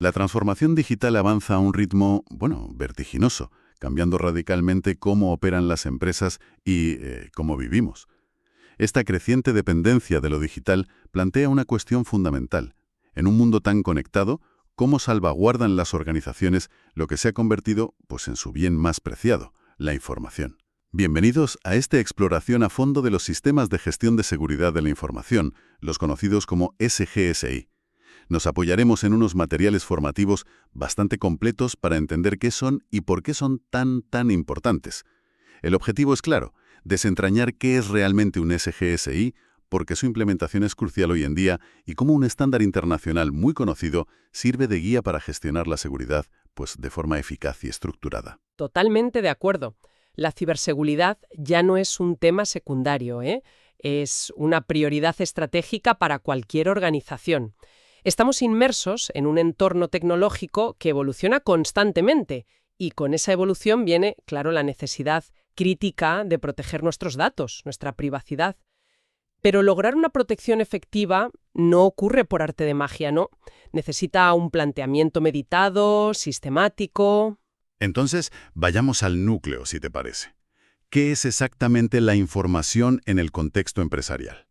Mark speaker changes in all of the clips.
Speaker 1: La transformación digital avanza a un ritmo, bueno, vertiginoso, cambiando radicalmente cómo operan las empresas y cómo vivimos. Esta creciente dependencia de lo digital plantea una cuestión fundamental. En un mundo tan conectado, ¿cómo salvaguardan las organizaciones lo que se ha convertido, pues, en su bien más preciado, la información? Bienvenidos a esta exploración a fondo de los sistemas de gestión de seguridad de la información, los conocidos como SGSI. Nos apoyaremos en unos materiales formativos bastante completos para entender qué son y por qué son tan importantes. El objetivo es claro: desentrañar qué es realmente un SGSI, porque su implementación es crucial hoy en día y cómo un estándar internacional muy conocido sirve de guía para gestionar la seguridad, pues, de forma eficaz y estructurada.
Speaker 2: Totalmente de acuerdo. La ciberseguridad ya no es un tema secundario, ¿eh? Es una prioridad estratégica para cualquier organización. Estamos inmersos en un entorno tecnológico que evoluciona constantemente y con esa evolución viene, claro, la necesidad crítica de proteger nuestros datos, nuestra privacidad. Pero lograr una protección efectiva no ocurre por arte de magia, ¿no? Necesita un planteamiento meditado, sistemático.
Speaker 1: Entonces, vayamos al núcleo, si te parece. ¿Qué es exactamente la información en el contexto empresarial?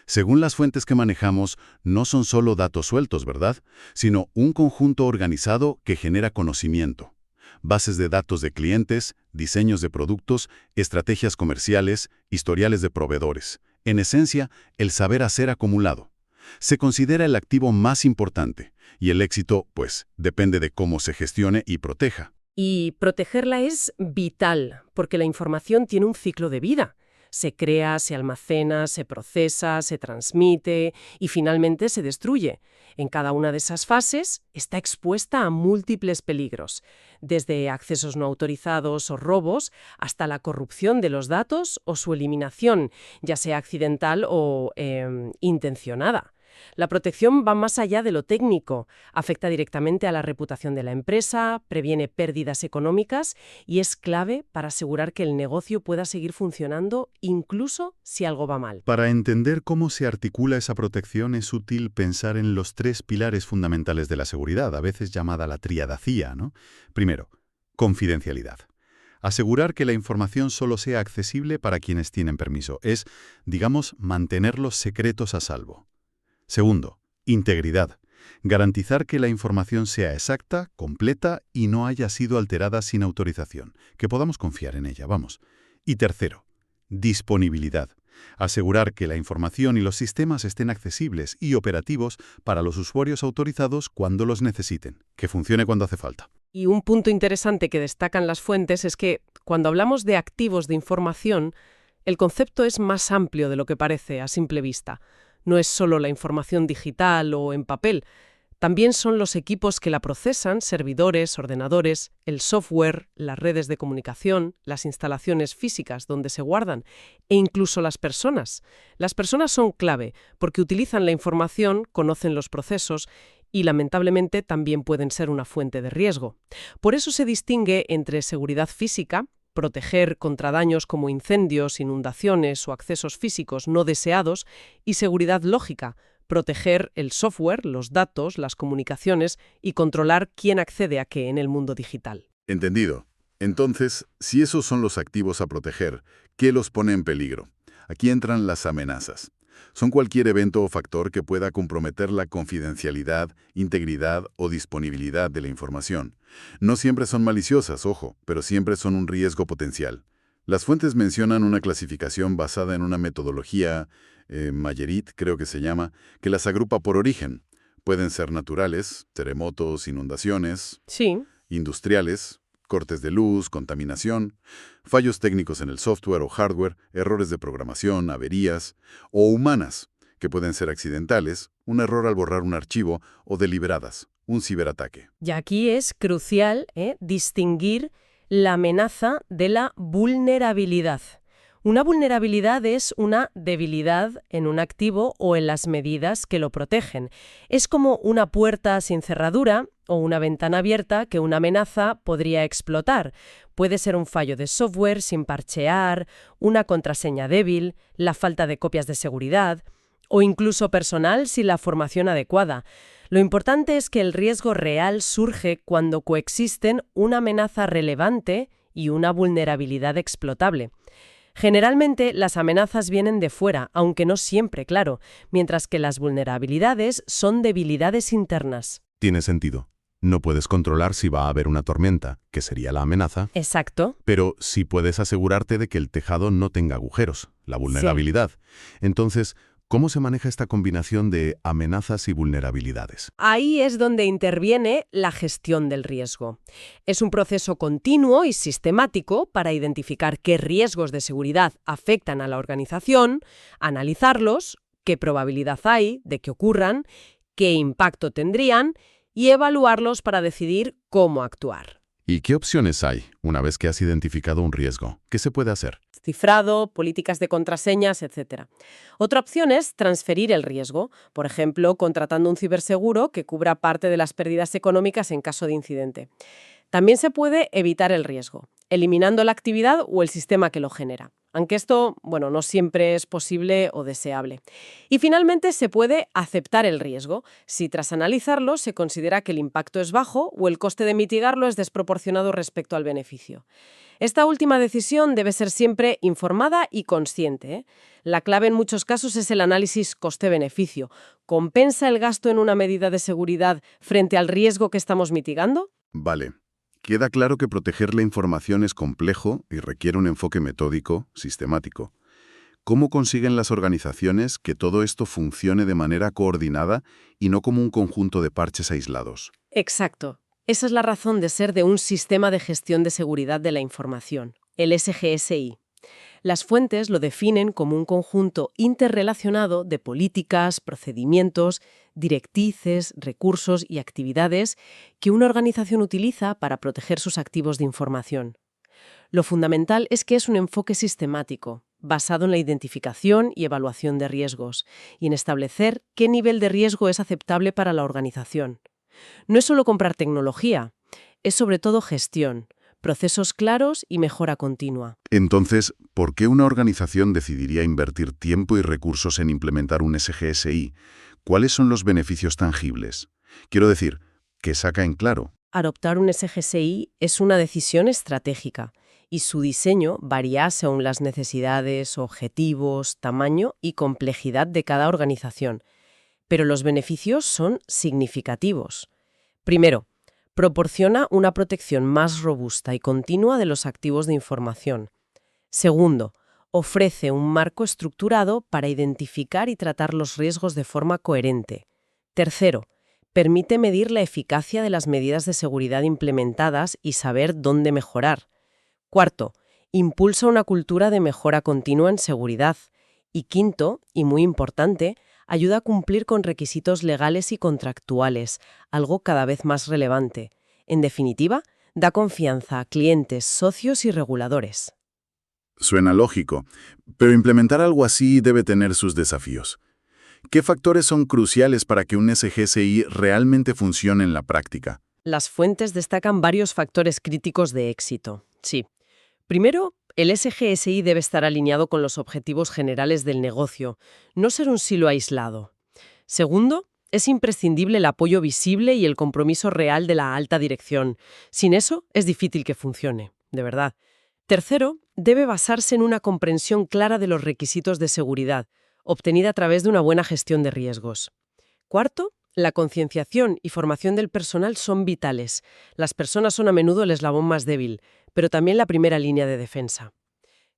Speaker 1: Según las fuentes que manejamos, no son solo datos sueltos, ¿verdad? Sino un conjunto organizado que genera conocimiento. Bases de datos de clientes, diseños de productos, estrategias comerciales, historiales de proveedores. En esencia, el saber hacer acumulado. Se considera el activo más importante, y el éxito, pues, depende de cómo se gestione y proteja.
Speaker 2: Y protegerla es vital, porque la información tiene un ciclo de vida. Se crea, se almacena, se procesa, se transmite y finalmente se destruye. En cada una de esas fases está expuesta a múltiples peligros, desde accesos no autorizados o robos hasta la corrupción de los datos o su eliminación, ya sea accidental o intencionada. La protección va más allá de lo técnico, afecta directamente a la reputación de la empresa, previene pérdidas económicas y es clave para asegurar que el negocio pueda seguir funcionando incluso si algo va mal.
Speaker 3: Para entender cómo se articula esa protección es útil pensar en los tres pilares fundamentales de la seguridad, a veces llamada la tríada CIA, ¿no? Primero, confidencialidad. Asegurar que la información solo sea accesible para quienes tienen permiso. Es, digamos, mantener los secretos a salvo. Segundo, integridad. Garantizar que la información sea exacta, completa y no haya sido alterada sin autorización, que podamos confiar en ella, vamos. Y tercero, disponibilidad. Asegurar que la información y los sistemas estén accesibles y operativos para los usuarios autorizados cuando los necesiten, que funcione cuando hace falta.
Speaker 2: Y un punto interesante que destacan las fuentes es que cuando hablamos de activos de información, el concepto es más amplio de lo que parece a simple vista. No es solo la información digital o en papel, también son los equipos que la procesan, servidores, ordenadores, el software, las redes de comunicación, las instalaciones físicas donde se guardan e incluso las personas. Las personas son clave porque utilizan la información, conocen los procesos y lamentablemente también pueden ser una fuente de riesgo. Por eso se distingue entre seguridad física, proteger contra daños como incendios, inundaciones o accesos físicos no deseados, y seguridad lógica, proteger el software, los datos, las comunicaciones y controlar quién accede a qué en el mundo digital.
Speaker 1: Entendido. Entonces, si esos son los activos a proteger, ¿qué los pone en peligro? Aquí entran las amenazas. Son cualquier evento o factor que pueda comprometer la confidencialidad, integridad o disponibilidad de la información. No siempre son maliciosas, ojo, pero siempre son un riesgo potencial. Las fuentes mencionan una clasificación basada en una metodología, Mayerit creo que se llama, que las agrupa por origen. Pueden ser naturales, terremotos, inundaciones,
Speaker 2: Sí.
Speaker 1: industriales, cortes de luz, contaminación, fallos técnicos en el software o hardware, errores de programación, averías, o humanas, que pueden ser accidentales, un error al borrar un archivo, o deliberadas, un ciberataque.
Speaker 2: Y aquí es crucial distinguir la amenaza de la vulnerabilidad. Una vulnerabilidad es una debilidad en un activo o en las medidas que lo protegen. Es como una puerta sin cerradura o una ventana abierta que una amenaza podría explotar. Puede ser un fallo de software sin parchear, una contraseña débil, la falta de copias de seguridad O incluso personal sin la formación adecuada. Lo importante es que el riesgo real surge cuando coexisten una amenaza relevante y una vulnerabilidad explotable. Generalmente las amenazas vienen de fuera, aunque no siempre, claro, mientras que las vulnerabilidades son debilidades internas.
Speaker 4: Tiene sentido. No puedes controlar si va a haber una tormenta, que sería la amenaza,
Speaker 2: Exacto.
Speaker 4: pero sí puedes asegurarte de que el tejado no tenga agujeros, la vulnerabilidad. Entonces, ¿cómo se maneja esta combinación de amenazas y vulnerabilidades?
Speaker 2: Ahí es donde interviene la gestión del riesgo. Es un proceso continuo y sistemático para identificar qué riesgos de seguridad afectan a la organización, analizarlos, qué probabilidad hay de que ocurran, qué impacto tendrían y evaluarlos para decidir cómo actuar.
Speaker 4: ¿Y qué opciones hay una vez que has identificado un riesgo? ¿Qué se puede hacer?
Speaker 2: Cifrado, políticas de contraseñas, etc. Otra opción es transferir el riesgo, por ejemplo, contratando un ciberseguro que cubra parte de las pérdidas económicas en caso de incidente. También se puede evitar el riesgo, eliminando la actividad o el sistema que lo genera, aunque esto, no siempre es posible o deseable. Y finalmente se puede aceptar el riesgo, si tras analizarlo se considera que el impacto es bajo o el coste de mitigarlo es desproporcionado respecto al beneficio. Esta última decisión debe ser siempre informada y consciente, ¿eh? La clave en muchos casos es el análisis coste-beneficio. ¿Compensa el gasto en una medida de seguridad frente al riesgo que estamos mitigando?
Speaker 1: Vale. Queda claro que proteger la información es complejo y requiere un enfoque metódico, sistemático. ¿Cómo consiguen las organizaciones que todo esto funcione de manera coordinada y no como un conjunto de parches aislados?
Speaker 2: Exacto. Esa es la razón de ser de un sistema de gestión de seguridad de la información, el SGSI. Las fuentes lo definen como un conjunto interrelacionado de políticas, procedimientos, directrices, recursos y actividades que una organización utiliza para proteger sus activos de información. Lo fundamental es que es un enfoque sistemático, basado en la identificación y evaluación de riesgos, y en establecer qué nivel de riesgo es aceptable para la organización. No es solo comprar tecnología, es sobre todo gestión, procesos claros y mejora continua.
Speaker 1: Entonces, ¿por qué una organización decidiría invertir tiempo y recursos en implementar un SGSI? ¿Cuáles son los beneficios tangibles? Quiero decir, ¿qué saca en claro?
Speaker 2: Adoptar un SGSI es una decisión estratégica y su diseño varía según las necesidades, objetivos, tamaño y complejidad de cada organización. Pero los beneficios son significativos. Primero, proporciona una protección más robusta y continua de los activos de información. Segundo, ofrece un marco estructurado para identificar y tratar los riesgos de forma coherente. Tercero, permite medir la eficacia de las medidas de seguridad implementadas y saber dónde mejorar. Cuarto, impulsa una cultura de mejora continua en seguridad. Y quinto, y muy importante, ayuda a cumplir con requisitos legales y contractuales, algo cada vez más relevante. En definitiva, da confianza a clientes, socios y reguladores.
Speaker 1: Suena lógico, pero implementar algo así debe tener sus desafíos. ¿Qué factores son cruciales para que un SGSI realmente funcione en la práctica?
Speaker 2: Las fuentes destacan varios factores críticos de éxito. Sí. Primero, el SGSI debe estar alineado con los objetivos generales del negocio, no ser un silo aislado. Segundo, es imprescindible el apoyo visible y el compromiso real de la alta dirección. Sin eso, es difícil que funcione, de verdad. Tercero, debe basarse en una comprensión clara de los requisitos de seguridad, obtenida a través de una buena gestión de riesgos. Cuarto, la concienciación y formación del personal son vitales. Las personas son a menudo el eslabón más débil, pero también la primera línea de defensa.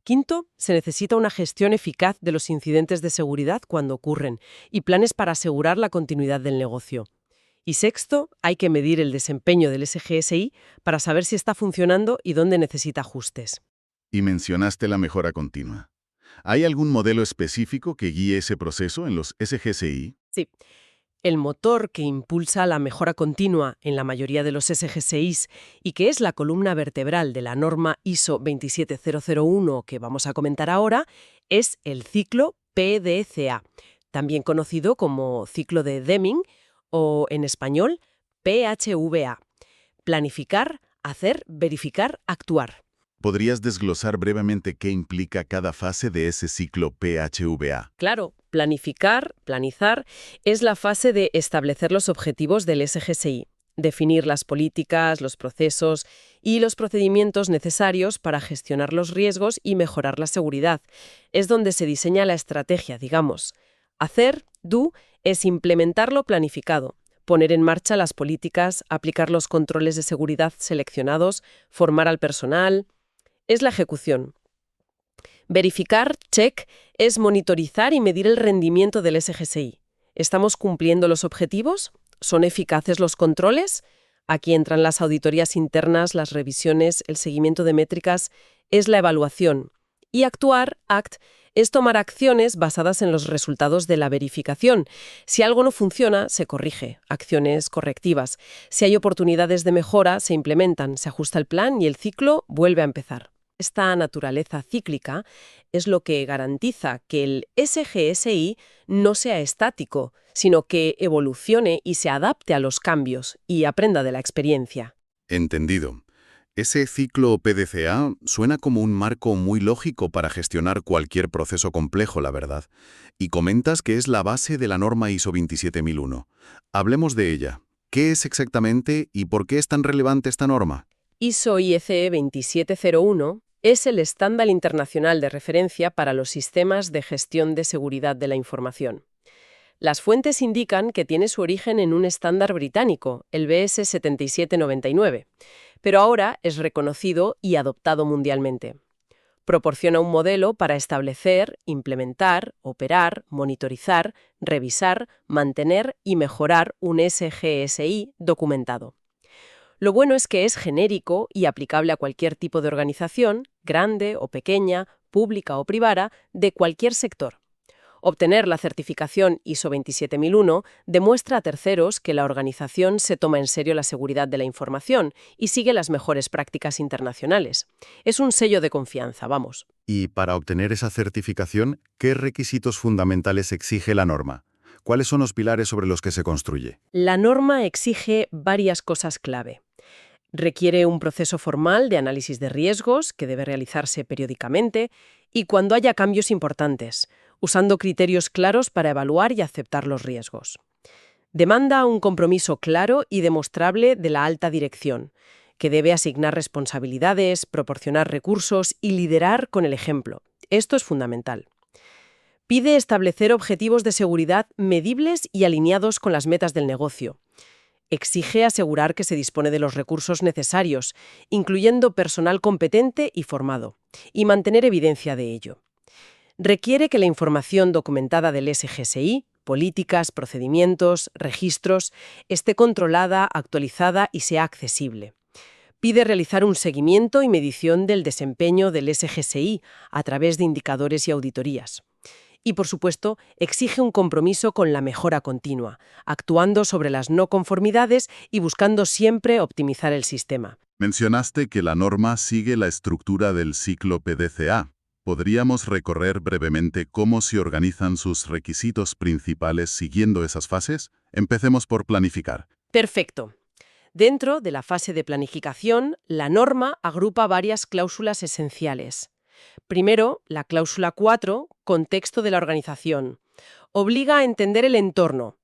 Speaker 2: Quinto, se necesita una gestión eficaz de los incidentes de seguridad cuando ocurren y planes para asegurar la continuidad del negocio. Y sexto, hay que medir el desempeño del SGSI para saber si está funcionando y dónde necesita ajustes.
Speaker 1: Y mencionaste la mejora continua. ¿Hay algún modelo específico que guíe ese proceso en los SGSI?
Speaker 2: Sí. El motor que impulsa la mejora continua en la mayoría de los SGSIs y que es la columna vertebral de la norma ISO 27001 que vamos a comentar ahora es el ciclo PDCA, también conocido como ciclo de Deming o en español PHVA. Planificar, hacer, verificar, actuar.
Speaker 1: ¿Podrías desglosar brevemente qué implica cada fase de ese ciclo PHVA?
Speaker 2: Claro, planizar, es la fase de establecer los objetivos del SGSI, definir las políticas, los procesos y los procedimientos necesarios para gestionar los riesgos y mejorar la seguridad. Es donde se diseña la estrategia, digamos. Hacer, es implementar lo planificado, poner en marcha las políticas, aplicar los controles de seguridad seleccionados, formar al personal. Es la ejecución. Verificar, es monitorizar y medir el rendimiento del SGSI. ¿Estamos cumpliendo los objetivos? ¿Son eficaces los controles? Aquí entran las auditorías internas, las revisiones, el seguimiento de métricas. Es la evaluación. Y actuar, es tomar acciones basadas en los resultados de la verificación. Si algo no funciona, se corrige, acciones correctivas. Si hay oportunidades de mejora, se implementan, se ajusta el plan y el ciclo vuelve a empezar. Esta naturaleza cíclica es lo que garantiza que el SGSI no sea estático, sino que evolucione y se adapte a los cambios y aprenda de la experiencia.
Speaker 1: Entendido. Ese ciclo PDCA suena como un marco muy lógico para gestionar cualquier proceso complejo, la verdad. Y comentas que es la base de la norma ISO 27001. Hablemos de ella. ¿Qué es exactamente y por qué es tan relevante esta norma?
Speaker 2: ISO IEC 2701 es el estándar internacional de referencia para los sistemas de gestión de seguridad de la información. Las fuentes indican que tiene su origen en un estándar británico, el BS 7799, pero ahora es reconocido y adoptado mundialmente. Proporciona un modelo para establecer, implementar, operar, monitorizar, revisar, mantener y mejorar un SGSI documentado. Lo bueno es que es genérico y aplicable a cualquier tipo de organización, grande o pequeña, pública o privada, de cualquier sector. Obtener la certificación ISO 27001 demuestra a terceros que la organización se toma en serio la seguridad de la información y sigue las mejores prácticas internacionales. Es un sello de confianza, vamos.
Speaker 3: Y para obtener esa certificación, ¿qué requisitos fundamentales exige la norma? ¿Cuáles son los pilares sobre los que se construye?
Speaker 2: La norma exige varias cosas clave. Requiere un proceso formal de análisis de riesgos que debe realizarse periódicamente y cuando haya cambios importantes, usando criterios claros para evaluar y aceptar los riesgos. Demanda un compromiso claro y demostrable de la alta dirección, que debe asignar responsabilidades, proporcionar recursos y liderar con el ejemplo. Esto es fundamental. Pide establecer objetivos de seguridad medibles y alineados con las metas del negocio. Exige asegurar que se dispone de los recursos necesarios, incluyendo personal competente y formado, y mantener evidencia de ello. Requiere que la información documentada del SGSI, políticas, procedimientos, registros, esté controlada, actualizada y sea accesible. Pide realizar un seguimiento y medición del desempeño del SGSI a través de indicadores y auditorías. Y, por supuesto, exige un compromiso con la mejora continua, actuando sobre las no conformidades y buscando siempre optimizar el sistema.
Speaker 1: Mencionaste que la norma sigue la estructura del ciclo PDCA. ¿Podríamos recorrer brevemente cómo se organizan sus requisitos principales siguiendo esas fases? Empecemos por planificar.
Speaker 2: Perfecto. Dentro de la fase de planificación, la norma agrupa varias cláusulas esenciales. Primero, la cláusula 4, contexto de la organización. Obliga a entender el entorno.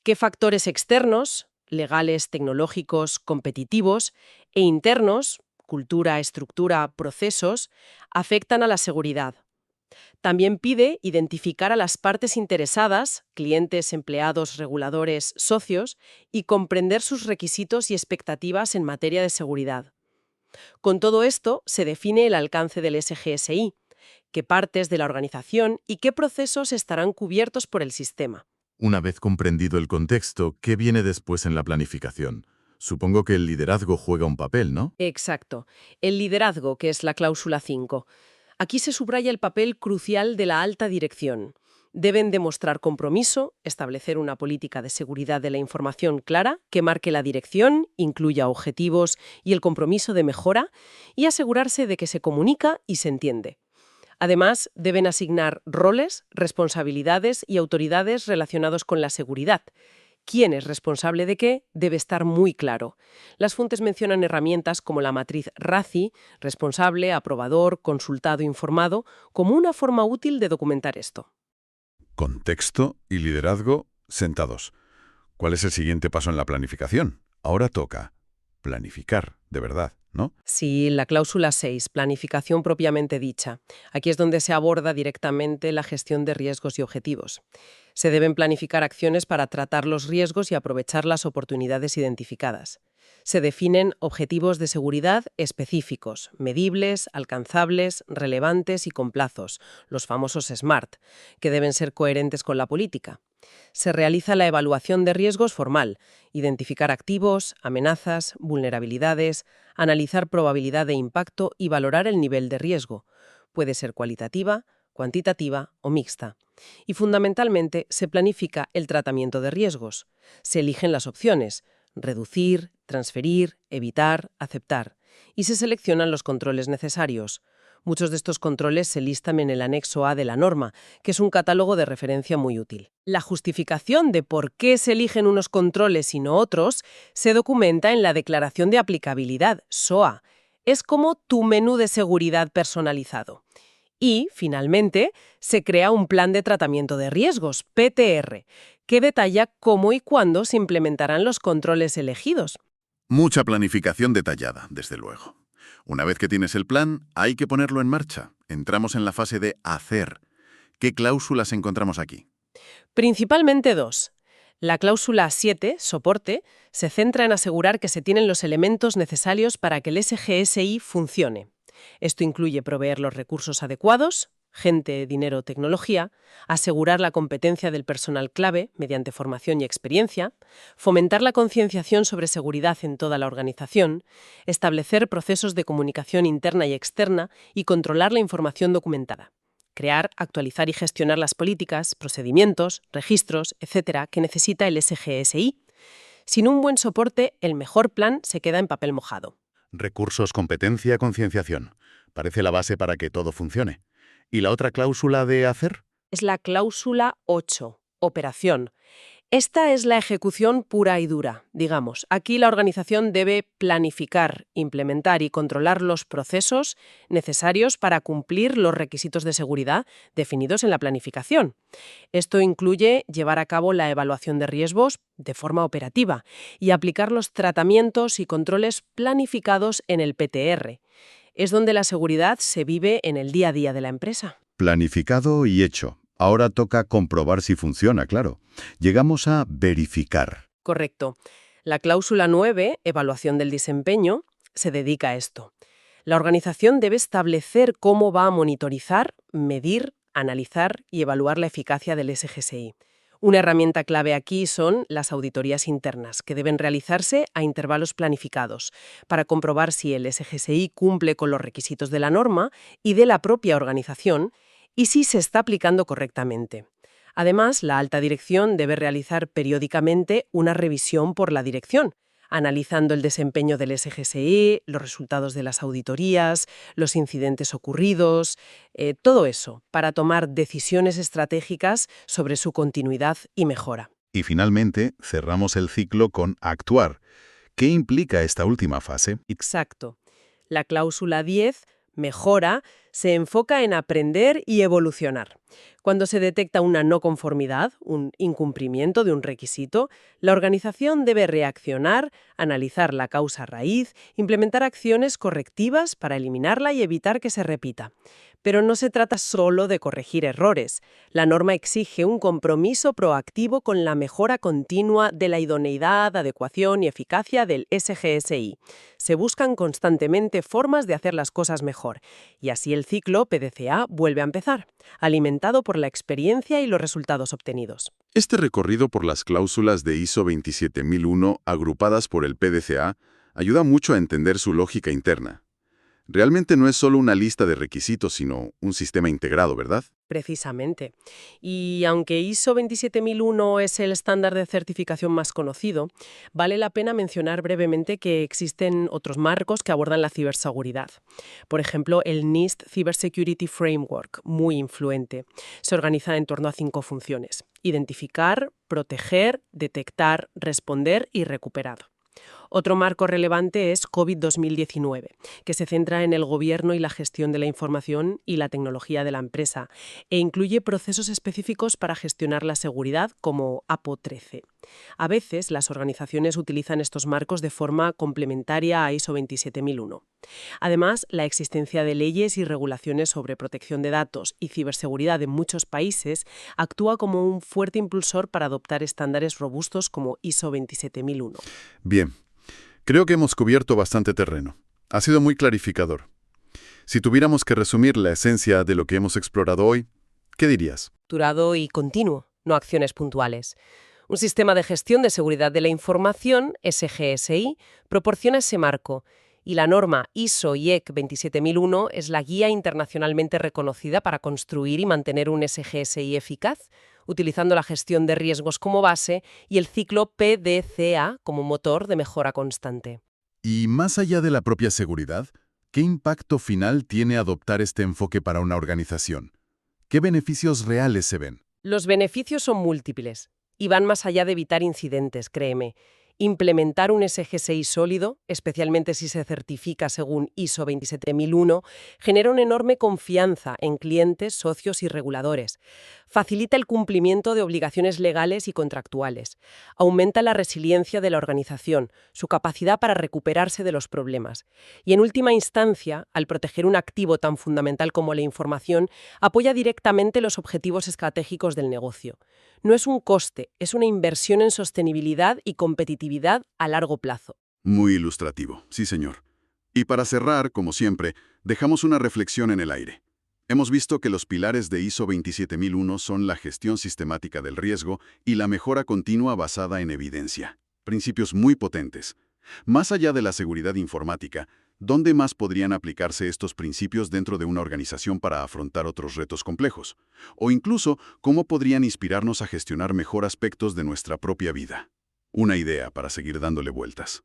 Speaker 2: ¿Qué factores externos, legales, tecnológicos, competitivos, e internos, cultura, estructura, procesos, afectan a la seguridad? También pide identificar a las partes interesadas, clientes, empleados, reguladores, socios, y comprender sus requisitos y expectativas en materia de seguridad. Con todo esto, se define el alcance del SGSI, qué partes de la organización y qué procesos estarán cubiertos por el sistema.
Speaker 1: Una vez comprendido el contexto, ¿qué viene después en la planificación? Supongo que el liderazgo juega un papel, ¿no?
Speaker 2: Exacto. El liderazgo, que es la cláusula 5. Aquí se subraya el papel crucial de la alta dirección. Deben demostrar compromiso, establecer una política de seguridad de la información clara que marque la dirección, incluya objetivos y el compromiso de mejora, y asegurarse de que se comunica y se entiende. Además, deben asignar roles, responsabilidades y autoridades relacionados con la seguridad, quién es responsable de qué debe estar muy claro. Las fuentes mencionan herramientas como la matriz RACI, responsable, aprobador, consultado, informado, como una forma útil de documentar esto.
Speaker 3: Contexto y liderazgo sentados. ¿Cuál es el siguiente paso en la planificación? Ahora toca planificar, de verdad, ¿no?
Speaker 2: Sí, la cláusula 6, planificación propiamente dicha. Aquí es donde se aborda directamente la gestión de riesgos y objetivos. Se deben planificar acciones para tratar los riesgos y aprovechar las oportunidades identificadas. Se definen objetivos de seguridad específicos, medibles, alcanzables, relevantes y con plazos, los famosos SMART, que deben ser coherentes con la política. Se realiza la evaluación de riesgos formal, identificar activos, amenazas, vulnerabilidades, analizar probabilidad de impacto y valorar el nivel de riesgo. Puede ser cualitativa, cuantitativa o mixta. Y fundamentalmente se planifica el tratamiento de riesgos. Se eligen las opciones: reducir, transferir, evitar, aceptar. Y se seleccionan los controles necesarios. Muchos de estos controles se listan en el anexo A de la norma, que es un catálogo de referencia muy útil. La justificación de por qué se eligen unos controles y no otros se documenta en la Declaración de Aplicabilidad, SOA. Es como tu menú de seguridad personalizado. Y, finalmente, se crea un plan de tratamiento de riesgos, PTR, que detalla cómo y cuándo se implementarán los controles elegidos.
Speaker 1: Mucha planificación detallada, desde luego. Una vez que tienes el plan, hay que ponerlo en marcha. Entramos en la fase de hacer. ¿Qué cláusulas encontramos aquí?
Speaker 2: Principalmente dos. La cláusula 7, soporte, se centra en asegurar que se tienen los elementos necesarios para que el SGSI funcione. Esto incluye proveer los recursos adecuados, gente, dinero, tecnología, asegurar la competencia del personal clave mediante formación y experiencia, fomentar la concienciación sobre seguridad en toda la organización, establecer procesos de comunicación interna y externa y controlar la información documentada. Crear, actualizar y gestionar las políticas, procedimientos, registros, etcétera, que necesita el SGSI. Sin un buen soporte, el mejor plan se queda en papel mojado.
Speaker 3: Recursos, competencia, concienciación. Parece la base para que todo funcione. ¿Y la otra cláusula de hacer?
Speaker 2: Es la cláusula 8, operación. Esta es la ejecución pura y dura, digamos. Aquí la organización debe planificar, implementar y controlar los procesos necesarios para cumplir los requisitos de seguridad definidos en la planificación. Esto incluye llevar a cabo la evaluación de riesgos de forma operativa y aplicar los tratamientos y controles planificados en el PTR. Es donde la seguridad se vive en el día a día de la empresa.
Speaker 3: Planificado y hecho. Ahora toca comprobar si funciona, claro. Llegamos a verificar.
Speaker 2: Correcto. La cláusula 9, evaluación del desempeño, se dedica a esto. La organización debe establecer cómo va a monitorizar, medir, analizar y evaluar la eficacia del SGSI. Una herramienta clave aquí son las auditorías internas, que deben realizarse a intervalos planificados, para comprobar si el SGSI cumple con los requisitos de la norma y de la propia organización, y si se está aplicando correctamente. Además, la alta dirección debe realizar periódicamente una revisión por la dirección, analizando el desempeño del SGSI, los resultados de las auditorías, los incidentes ocurridos, todo eso, para tomar decisiones estratégicas sobre su continuidad y mejora.
Speaker 3: Y finalmente, cerramos el ciclo con actuar. ¿Qué implica esta última fase?
Speaker 2: Exacto. La cláusula 10, mejora, se enfoca en aprender y evolucionar. Cuando se detecta una no conformidad, un incumplimiento de un requisito, la organización debe reaccionar, analizar la causa raíz, implementar acciones correctivas para eliminarla y evitar que se repita. Pero no se trata solo de corregir errores. La norma exige un compromiso proactivo con la mejora continua de la idoneidad, adecuación y eficacia del SGSI. Se buscan constantemente formas de hacer las cosas mejor, y así el ciclo PDCA vuelve a empezar, alimentado por la experiencia y los resultados obtenidos.
Speaker 1: Este recorrido por las cláusulas de ISO 27001 agrupadas por el PDCA ayuda mucho a entender su lógica interna. Realmente no es solo una lista de requisitos, sino un sistema integrado, ¿verdad?
Speaker 2: Precisamente. Y aunque ISO 27001 es el estándar de certificación más conocido, vale la pena mencionar brevemente que existen otros marcos que abordan la ciberseguridad. Por ejemplo, el NIST Cybersecurity Framework, muy influente. Se organiza en torno a 5 funciones: identificar, proteger, detectar, responder y recuperar. Otro marco relevante es COVID 2019, que se centra en el gobierno y la gestión de la información y la tecnología de la empresa, e incluye procesos específicos para gestionar la seguridad, como APO 13. A veces, las organizaciones utilizan estos marcos de forma complementaria a ISO 27001. Además, la existencia de leyes y regulaciones sobre protección de datos y ciberseguridad en muchos países actúa como un fuerte impulsor para adoptar estándares robustos como ISO 27001.
Speaker 1: Bien. Creo que hemos cubierto bastante terreno. Ha sido muy clarificador. Si tuviéramos que resumir la esencia de lo que hemos explorado hoy, ¿qué dirías?
Speaker 2: Durado y continuo, no acciones puntuales. Un sistema de gestión de seguridad de la información, SGSI, proporciona ese marco, y la norma ISO/IEC 27001 es la guía internacionalmente reconocida para construir y mantener un SGSI eficaz, utilizando la gestión de riesgos como base y el ciclo PDCA como motor de mejora constante.
Speaker 1: Y más allá de la propia seguridad, ¿qué impacto final tiene adoptar este enfoque para una organización? ¿Qué beneficios reales se ven?
Speaker 2: Los beneficios son múltiples y van más allá de evitar incidentes, créeme. Implementar un SGSI sólido, especialmente si se certifica según ISO 27001, genera una enorme confianza en clientes, socios y reguladores. Facilita el cumplimiento de obligaciones legales y contractuales. Aumenta la resiliencia de la organización, su capacidad para recuperarse de los problemas. Y en última instancia, al proteger un activo tan fundamental como la información, apoya directamente los objetivos estratégicos del negocio. No es un coste, es una inversión en sostenibilidad y competitividad a largo plazo.
Speaker 1: Muy ilustrativo, sí señor. Y para cerrar, como siempre, dejamos una reflexión en el aire. Hemos visto que los pilares de ISO 27001 son la gestión sistemática del riesgo y la mejora continua basada en evidencia. Principios muy potentes. Más allá de la seguridad informática, ¿dónde más podrían aplicarse estos principios dentro de una organización para afrontar otros retos complejos? O incluso, ¿cómo podrían inspirarnos a gestionar mejor aspectos de nuestra propia vida? Una idea para seguir dándole vueltas.